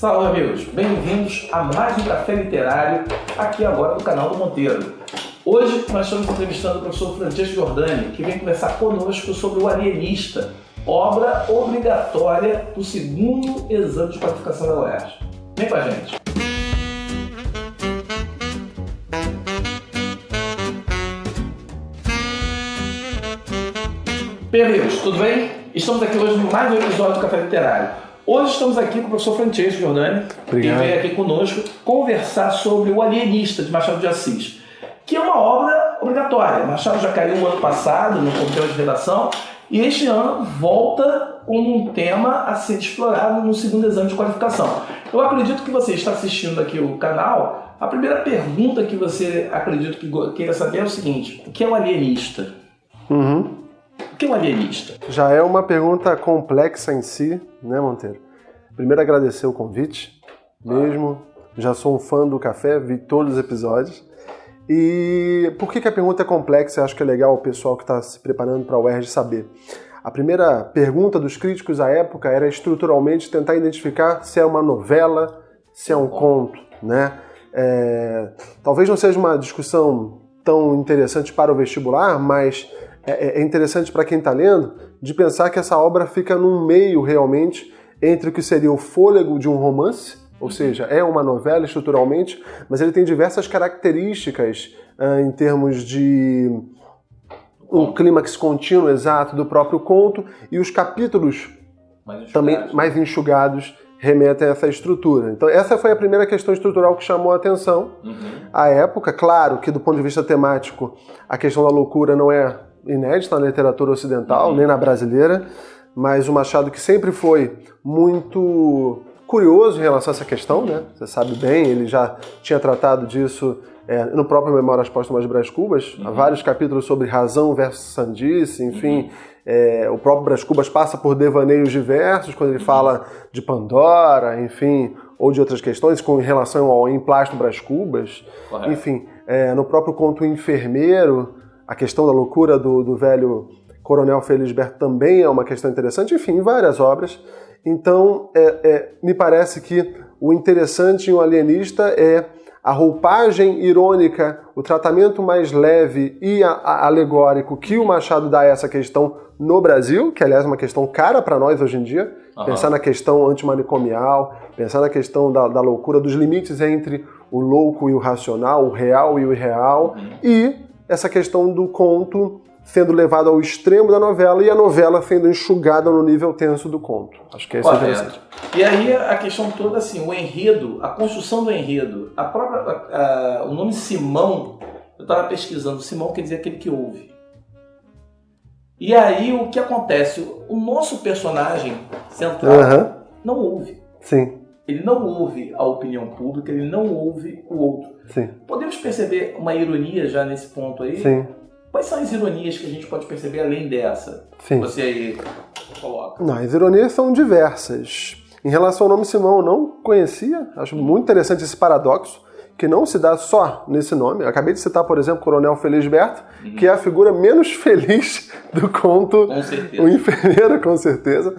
Salve, amigos! Bem-vindos a mais um Café Literário, aqui agora no canal do Monteiro. Hoje nós estamos entrevistando o professor Francesco Giordani, que vem conversar conosco sobre O Alienista, obra obrigatória do segundo exame de qualificação da UERJ. Vem com a gente! Bem, amigos, tudo bem? Estamos aqui hoje em mais um episódio do Café Literário. Hoje estamos aqui com o professor Francesco Giordani, que veio aqui conosco conversar sobre O Alienista, de Machado de Assis, que é uma obra obrigatória. Machado já caiu no ano passado, no comitê de redação, e este ano volta como um tema a ser explorado no segundo exame de qualificação. Eu acredito que você está assistindo aqui o canal. A primeira pergunta que você acredita que queira saber é o seguinte: o que é um alienista? O que é um alienista? Já é uma pergunta complexa em si, né, Monteiro? Primeiro, agradecer o convite, mesmo. Já sou um fã do café, vi todos os episódios. E por que a pergunta é complexa? Eu acho que é legal o pessoal que está se preparando para a UERJ saber. A primeira pergunta dos críticos à época era estruturalmente tentar identificar se é uma novela, se é um conto, né? Talvez não seja uma discussão tão interessante para o vestibular, mas é interessante para quem está lendo de pensar que essa obra fica num meio realmente entre o que seria o fôlego de um romance, ou seja, é uma novela estruturalmente, mas ele tem diversas características em termos de um clímax contínuo exato do próprio conto, e os capítulos também mais enxugados remetem a essa estrutura. Então essa foi a primeira questão estrutural que chamou a atenção à época. Claro que do ponto de vista temático a questão da loucura não é inédita na literatura ocidental, nem na brasileira, mas o Machado, que sempre foi muito curioso em relação a essa questão, né? Você sabe bem, ele já tinha tratado disso no próprio Memórias Póstumas de Brás Cubas, há vários capítulos sobre razão versus sandice, enfim. O próprio Brás Cubas passa por devaneios diversos quando ele fala de Pandora, enfim, ou de outras questões com relação ao emplasto Brás Cubas. Correto. Enfim, no próprio conto Enfermeiro, a questão da loucura do velho Coronel Felisberto também é uma questão interessante, enfim, várias obras. Então, me parece que o interessante em O Alienista é a roupagem irônica, o tratamento mais leve e alegórico que o Machado dá a essa questão no Brasil, que aliás é uma questão cara para nós hoje em dia, pensar na questão antimanicomial, pensar na questão da loucura, dos limites entre o louco e o racional, o real e o irreal, e essa questão do conto sendo levado ao extremo da novela e a novela sendo enxugada no nível tenso do conto. Acho que é isso interessante. E aí a questão toda, assim, o enredo, a construção do enredo, o nome Simão, eu estava pesquisando, Simão quer dizer aquele que ouve. E aí o que acontece? O nosso personagem central não ouve. Sim. Ele não ouve a opinião pública, ele não ouve o outro. Sim. Podemos perceber uma ironia já nesse ponto aí? Sim. Quais são as ironias que a gente pode perceber além dessa? Sim. Você aí coloca. Não, as ironias são diversas. Em relação ao nome Simão, eu não conhecia. Acho muito interessante esse paradoxo, que não se dá só nesse nome. Eu acabei de citar, por exemplo, Coronel Felisberto, que é a figura menos feliz do conto. Com certeza. O Enfermeiro, com certeza.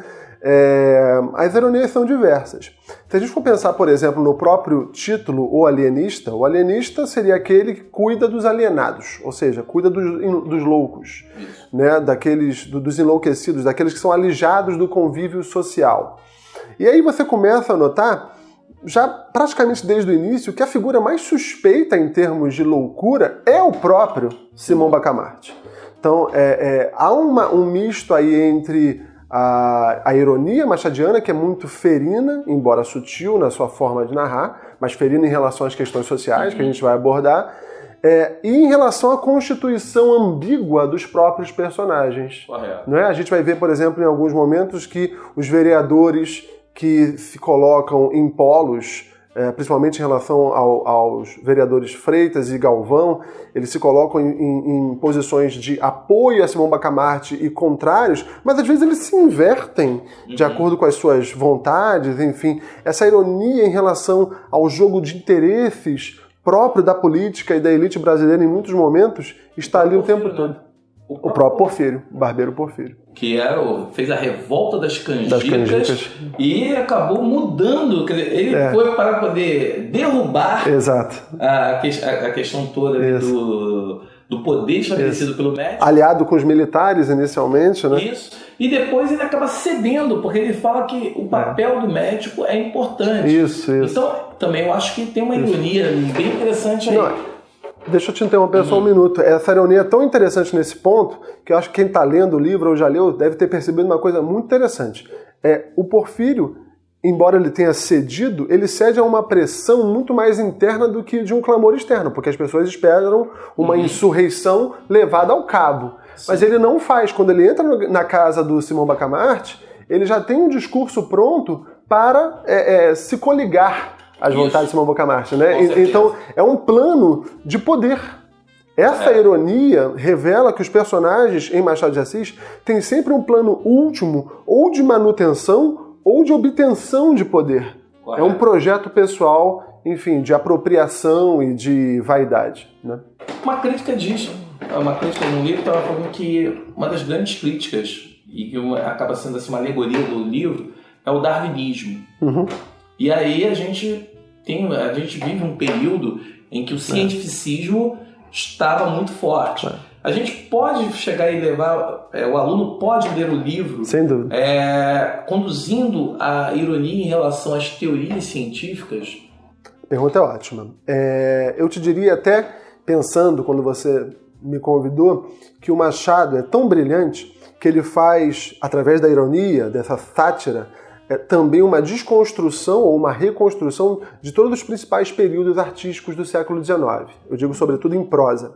As ironias são diversas. Se a gente for pensar, por exemplo, no próprio título O alienista seria aquele que cuida dos alienados, ou seja, cuida dos loucos, né? Dos enlouquecidos, daqueles que são alijados do convívio social. E aí você começa a notar, já praticamente desde o início, que a figura mais suspeita em termos de loucura é o próprio Simão Bacamarte. Então, há um misto aí entre a ironia machadiana, que é muito ferina, embora sutil na sua forma de narrar, mas ferina em relação às questões sociais, que a gente vai abordar, e em relação à constituição ambígua dos próprios personagens. Não é? A gente vai ver, por exemplo, em alguns momentos que os vereadores que se colocam em polos, principalmente em relação aos vereadores Freitas e Galvão, eles se colocam em posições de apoio a Simão Bacamarte e contrários, mas às vezes eles se invertem de acordo com as suas vontades, enfim. Essa ironia em relação ao jogo de interesses próprio da política e da elite brasileira em muitos momentos está ali o tempo todo. O próprio Porfírio, o Barbeiro Porfírio. que fez a revolta das canjicas e acabou mudando. Quer dizer, ele foi para poder derrubar a questão toda do poder estabelecido pelo médico. Aliado com os militares inicialmente, né? Isso. E depois ele acaba cedendo, porque ele fala que o papel do médico é importante. Isso. Então, também eu acho que tem uma ironia bem interessante aí. Deixa eu te interromper só um minuto. Essa ironia é tão interessante nesse ponto que eu acho que quem está lendo o livro ou já leu deve ter percebido uma coisa muito interessante. O Porfírio, embora ele tenha cedido, ele cede a uma pressão muito mais interna do que de um clamor externo, porque as pessoas esperam uma insurreição levada ao cabo. Sim. Mas ele não faz. Quando ele entra na casa do Simão Bacamarte, ele já tem um discurso pronto para se coligar às vontades de Simão Bacamarte, né? Então, é um plano de poder. Essa ironia revela que os personagens em Machado de Assis têm sempre um plano último, ou de manutenção, ou de obtenção de poder. Correto. É um projeto pessoal, enfim, de apropriação e de vaidade, né? Uma crítica no livro estava falando que uma das grandes críticas, e que acaba sendo assim, uma alegoria do livro, é o darwinismo. E aí a gente vive um período em que o cientificismo estava muito forte. A gente pode chegar e levar, o aluno pode ler o livro, sem dúvida, conduzindo a ironia em relação às teorias científicas? A pergunta é ótima. Eu te diria até, pensando, quando você me convidou, que o Machado é tão brilhante que ele faz, através da ironia, dessa sátira, também uma desconstrução ou uma reconstrução de todos os principais períodos artísticos do século XIX. Eu digo sobretudo em prosa.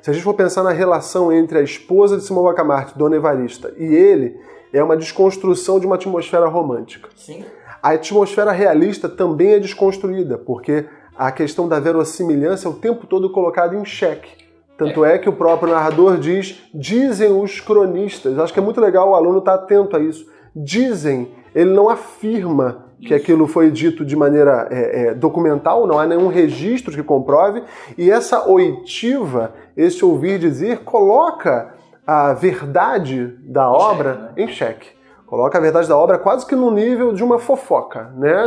Se a gente for pensar na relação entre a esposa de Simão Bacamarte, Dona Evarista, e ele, é uma desconstrução de uma atmosfera romântica. Sim. A atmosfera realista também é desconstruída, porque a questão da verossimilhança é o tempo todo colocada em xeque. Tanto é que o próprio narrador dizem os cronistas. Acho que é muito legal o aluno estar atento a isso. Dizem, ele não afirma que aquilo foi dito de maneira documental, não há nenhum registro que comprove, e essa oitiva, esse ouvir dizer, coloca a verdade da obra em xeque. Coloca a verdade da obra quase que no nível de uma fofoca, né?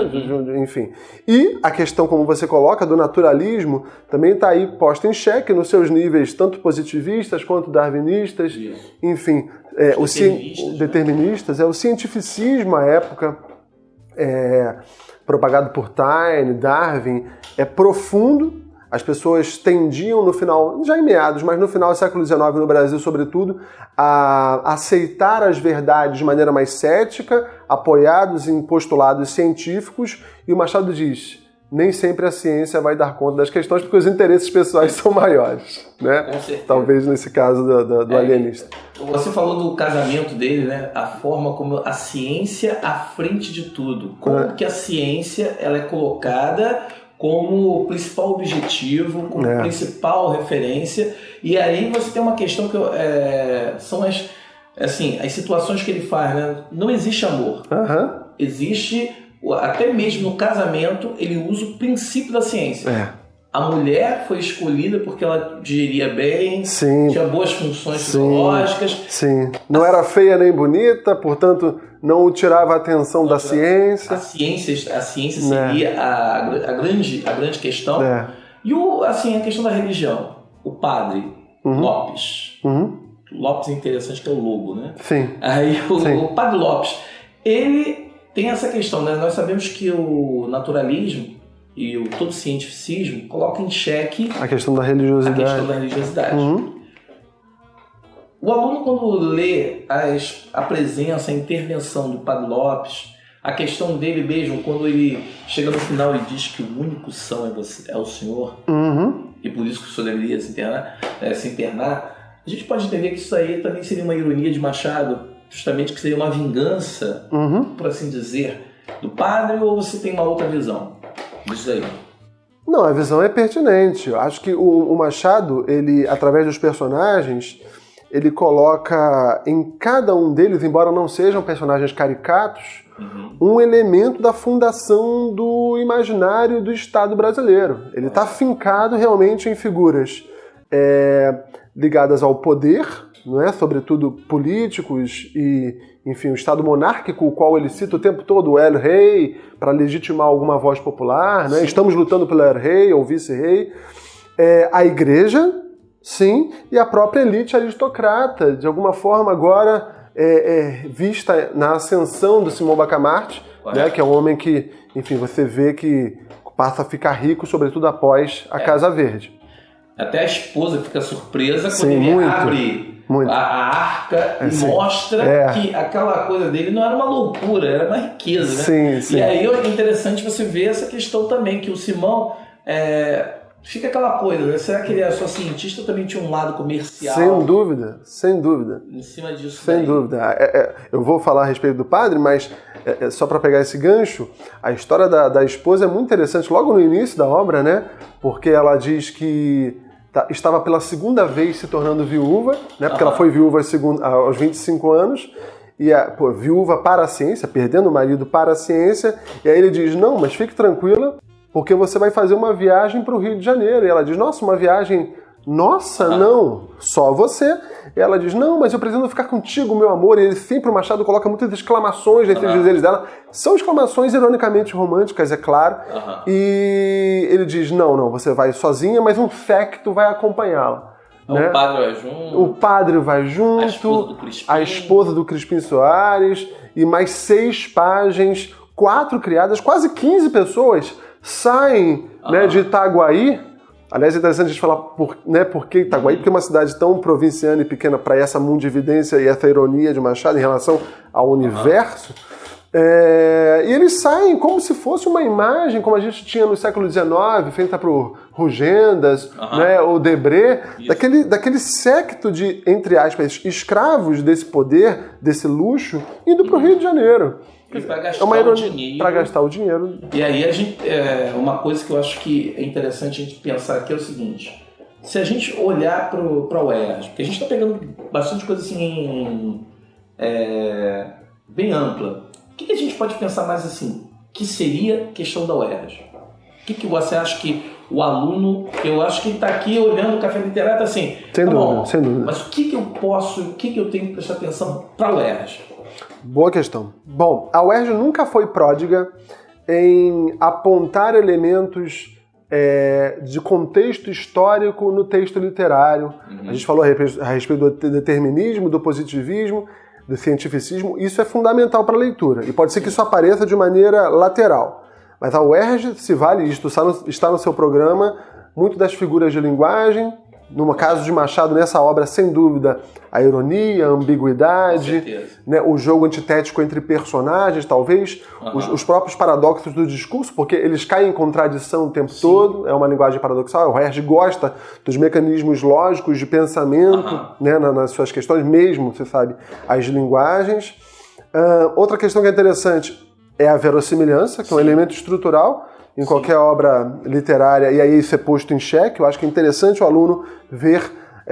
Enfim. E a questão, como você coloca, do naturalismo, também está aí posta em xeque nos seus níveis tanto positivistas quanto darwinistas, enfim, deterministas. O cientificismo à época, propagado por Taine, Darwin, é profundo. As pessoas tendiam no final, já em meados, mas no final do século XIX, no Brasil sobretudo, a aceitar as verdades de maneira mais cética, apoiados em postulados científicos, e o Machado diz, nem sempre a ciência vai dar conta das questões, porque os interesses pessoais são maiores, né? Com certeza. Talvez nesse caso do alienista. Você falou do casamento dele, né? A forma como a ciência à frente de tudo. Como que a ciência ela é colocada como principal objetivo, como principal referência. E aí você tem uma questão que são as situações que ele faz, né? Não existe amor. Existe, até mesmo no casamento, ele usa o princípio da ciência. A mulher foi escolhida porque ela digeria bem, tinha boas funções fisiológicas. Não era feia nem bonita, portanto não tirava a atenção da ciência. A ciência seria a grande questão. E a questão da religião. O padre Lopes. Lopes é interessante, que é o lobo, né? Aí o padre Lopes, ele tem essa questão, né? Nós sabemos que o naturalismo e todo cientificismo coloca em xeque a questão da religiosidade. O aluno, quando lê a presença, a intervenção do padre Lopes, a questão dele mesmo, quando ele chega no final e diz que o único são é o Senhor, e por isso que o senhor deveria se internar, a gente pode entender que isso aí também seria uma ironia de Machado, justamente que seria uma vingança, por assim dizer, do padre, ou você tem uma outra visão disso aí? Não, a visão é pertinente. Eu acho que o Machado, ele, através dos personagens, ele coloca em cada um deles, embora não sejam personagens caricatos, um elemento da fundação do imaginário do Estado brasileiro. Ele está fincado realmente em figuras ligadas ao poder, não é? Sobretudo políticos e, enfim, o Estado monárquico, o qual ele cita o tempo todo, o El-Rei, para legitimar alguma voz popular, né? Estamos lutando pelo El-Rei ou vice-rei. A igreja, sim, e a própria elite aristocrata, de alguma forma agora vista na ascensão do Simão Bacamarte, né? Que é um homem que, enfim, você vê que passa a ficar rico, sobretudo após a Casa Verde. Até a esposa fica surpresa quando ele abre a arca e mostra que aquela coisa dele não era uma loucura, era uma riqueza, né? Sim. E aí é interessante você ver essa questão também, que o Simão fica aquela coisa, né? Será que ele é só cientista ou também tinha um lado comercial? Sem dúvida. Em cima disso. Sem dúvida. Eu vou falar a respeito do padre, mas só para pegar esse gancho, a história da esposa é muito interessante logo no início da obra, né? Porque ela diz que estava pela segunda vez se tornando viúva, né? Porque ela foi viúva aos 25 anos, e viúva para a ciência, perdendo o marido para a ciência, e aí ele diz, não, mas fique tranquila, porque você vai fazer uma viagem para o Rio de Janeiro. E ela diz, nossa, uma viagem... Nossa, não, só você. E ela diz, não, mas eu pretendo ficar contigo, meu amor. E ele sempre, o Machado, coloca muitas exclamações entre os dizeres dela. São exclamações ironicamente românticas, é claro. E ele diz, não, você vai sozinha, mas um séquito vai acompanhá-la. Né? O padre vai junto. O padre vai junto. A esposa do Crispim Soares. E mais 6 pajens, 4 criadas, quase 15 pessoas saem né, de Itaguaí. Aliás, é interessante a gente falar por que Itaguaí, porque é uma cidade tão provinciana e pequena para essa mundividência e essa ironia de Machado em relação ao universo. E eles saem como se fosse uma imagem, como a gente tinha no século XIX, feita por Rugendas, né, ou Debré, daquele séquito de, entre aspas, escravos desse poder, desse luxo, indo para o Rio de Janeiro. Para gastar o dinheiro. E aí a gente, uma coisa que eu acho que é interessante a gente pensar aqui é o seguinte: se a gente olhar para a UERJ, porque a gente está pegando bastante coisa assim bem ampla, o que a gente pode pensar mais assim? Que seria a questão da UERJ? O que você acha que o aluno, eu acho que ele está aqui olhando o Café Literário assim, sem dúvida. Mas o que eu tenho que prestar atenção para a UERJ? Boa questão. Bom, a UERJ nunca foi pródiga em apontar elementos de contexto histórico no texto literário. A gente falou a respeito do determinismo, do positivismo, do cientificismo. Isso é fundamental para a leitura. E pode ser que isso apareça de maneira lateral. Mas a UERJ se vale, isto está no seu programa, muito das figuras de linguagem. No caso de Machado, nessa obra, sem dúvida, a ironia, a ambiguidade, né, o jogo antitético entre personagens, talvez, os próprios paradoxos do discurso, porque eles caem em contradição o tempo todo, é uma linguagem paradoxal. O Herge gosta dos mecanismos lógicos de pensamento né, nas suas questões, mesmo, você sabe, as linguagens. Outra questão que é interessante é a verossimilhança, que é um elemento estrutural em qualquer obra literária, e aí isso é posto em xeque. Eu acho que é interessante o aluno ver,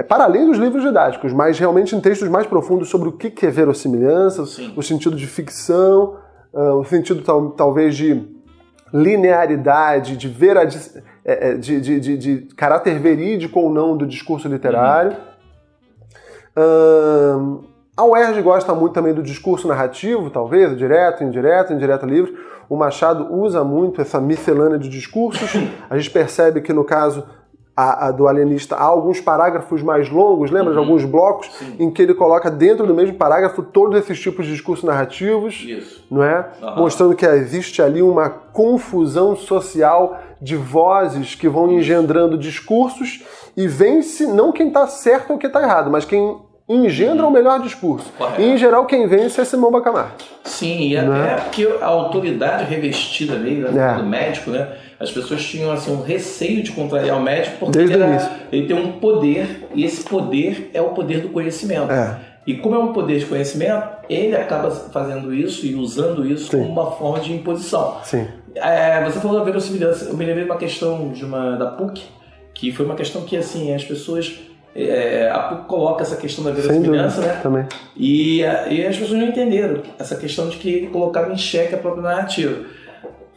para além dos livros didáticos, mas realmente em textos mais profundos sobre o que é verossimilhança, o sentido de ficção, o sentido talvez de linearidade, de caráter verídico ou não do discurso literário. A UERJ gosta muito também do discurso narrativo, talvez, direto, indireto, livre. O Machado usa muito essa miscelânea de discursos. A gente percebe que, no caso do alienista, há alguns parágrafos mais longos, lembra de alguns blocos, em que ele coloca dentro do mesmo parágrafo todos esses tipos de discursos narrativos, não é? Mostrando que existe ali uma confusão social de vozes que vão engendrando discursos, e vence não quem está certo ou quem está errado, mas quem engendra o melhor discurso. E, em geral, quem vence é Simão Bacamarte. Sim, e até porque a autoridade revestida nele, do médico, né? As pessoas tinham assim, um receio de contrariar o médico, porque ele tem um poder, e esse poder é o poder do conhecimento. E como é um poder de conhecimento, ele acaba fazendo isso e usando isso como uma forma de imposição. Você falou da verossimilhança. Eu me lembrei de uma questão da PUC, que foi uma questão que assim, as pessoas... a PUC coloca essa questão da verossimilhança, né? Também. E as pessoas não entenderam essa questão de que ele colocava em xeque a própria narrativa.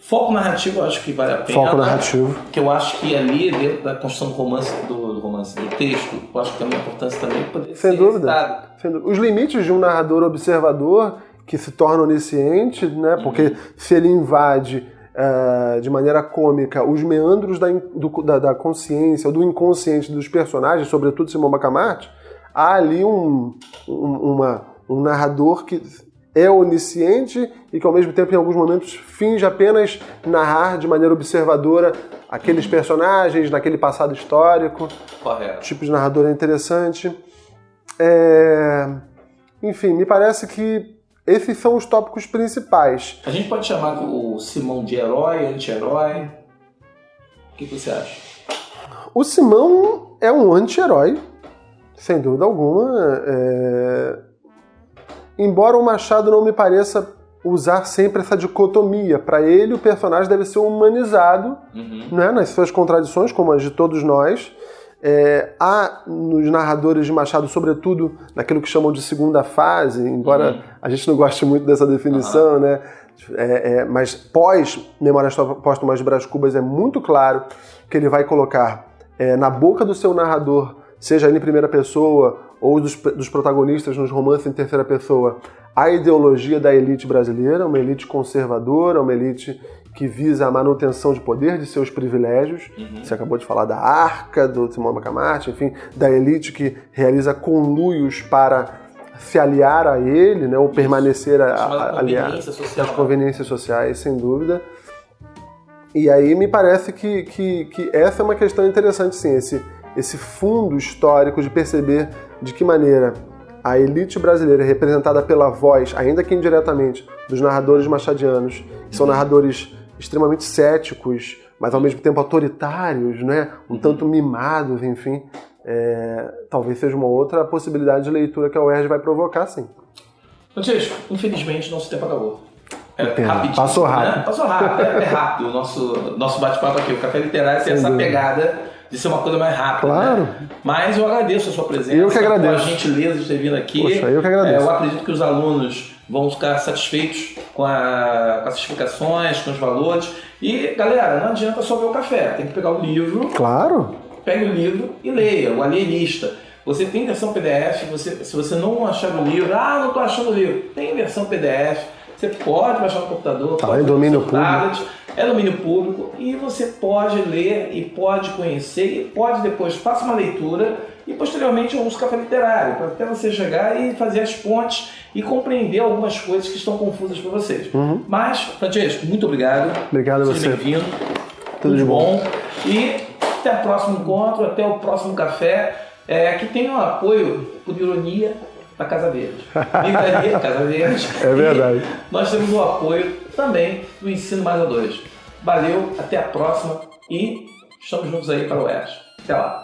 Foco narrativo eu acho que vale a pena. Foco narrativo. Que eu acho que ali, dentro da construção do romance, do texto, eu acho que tem uma importância também poder Sem ser dúvida. Os limites de um narrador observador que se torna onisciente, né? Porque se ele invade de maneira cômica os meandros da consciência ou do inconsciente dos personagens, sobretudo Simão Bacamarte, há ali um narrador que é onisciente e que ao mesmo tempo em alguns momentos finge apenas narrar de maneira observadora aqueles personagens naquele passado histórico. Correto. O tipo de narrador é interessante. Enfim, me parece que esses são os tópicos principais. A gente pode chamar o Simão de herói, anti-herói? O que você acha? O Simão é um anti-herói, sem dúvida alguma. Embora o Machado não me pareça usar sempre essa dicotomia. Para ele, o personagem deve ser humanizado, né, nas suas contradições, como as de todos nós. Há nos narradores de Machado, sobretudo naquilo que chamam de segunda fase, embora a gente não goste muito dessa definição, né? Mas pós Memórias Póstumas de Brás Cubas é muito claro que ele vai colocar na boca do seu narrador, seja ele em primeira pessoa ou dos protagonistas nos romances em terceira pessoa, a ideologia da elite brasileira, uma elite conservadora, uma elite que visa a manutenção de poder, de seus privilégios. Você acabou de falar da Arca, do Simão Bacamarte, enfim, da elite que realiza conluios para se aliar a ele, né, ou permanecer aliado às conveniências sociais, sem dúvida. E aí me parece que essa é uma questão interessante, sim, esse fundo histórico de perceber de que maneira a elite brasileira é representada pela voz, ainda que indiretamente, dos narradores machadianos, que são narradores extremamente céticos, mas ao mesmo tempo autoritários, né? Um tanto mimados, enfim. Talvez seja uma outra possibilidade de leitura que a UERJ vai provocar, sim. Francisco, infelizmente nosso tempo acabou. Rapidinho, passou rápido. Né? Passou rápido, é rápido o nosso bate-papo aqui. O Café Literário tem essa pegada de ser uma coisa mais rápida. Claro. Né? Mas eu agradeço a sua presença. Eu que agradeço. A gentileza de ter vindo aqui. Poxa, eu que agradeço. Eu acredito que os alunos vão ficar satisfeitos com as explicações, com os valores. E, galera, não adianta só ver o café. Tem que pegar o livro. Claro. Pegue o livro e leia, O Alienista. Você tem versão PDF, se você não achar o livro, não estou achando o livro, tem versão PDF. Você pode baixar no computador, é domínio público. É domínio público e você pode ler e pode conhecer e pode depois faça uma leitura e posteriormente usa o Café Literário para até você chegar e fazer as pontes e compreender algumas coisas que estão confusas para vocês. Mas, Francisco, muito obrigado. Obrigado a você. Seja bem-vindo. Tudo de bom. E até o próximo encontro, até o próximo café. Que tem um apoio, por ironia, da Casa Verde. Livraria Casa Verde. É verdade. E nós temos o apoio também do Ensino Mais A2. Valeu, até a próxima e estamos juntos aí para o UERJ. Até lá.